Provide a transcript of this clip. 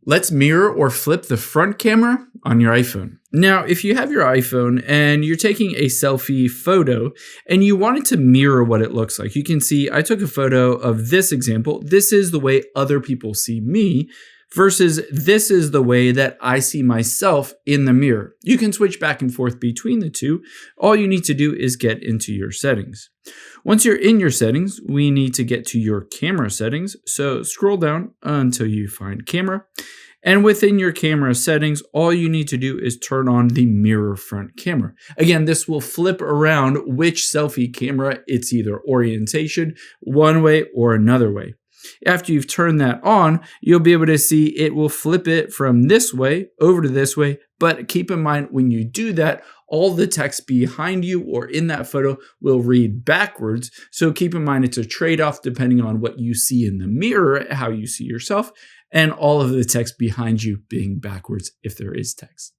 Let's mirror or flip the front camera on your iPhone. Now, if you have your iPhone and you're taking a selfie photo and you want it to mirror what it looks like, you can see I took a photo of this example. This is the way other people see me versus this is the way that I see myself in the mirror. You can switch back and forth between the two. All you need to do is get into your settings. Once you're in your settings, we need to get to your camera settings. So scroll down until you find camera. And within your camera settings, all you need to do is turn on the mirror front camera. Again, this will flip around which selfie camera. It's either orientation one way or another way. After you've turned that on, you'll be able to see it will flip it from this way over to this way. But keep in mind, when you do that, all the text behind you or in that photo will read backwards. So keep in mind, it's a trade-off depending on what you see in the mirror, how you see yourself, and all of the text behind you being backwards if there is text.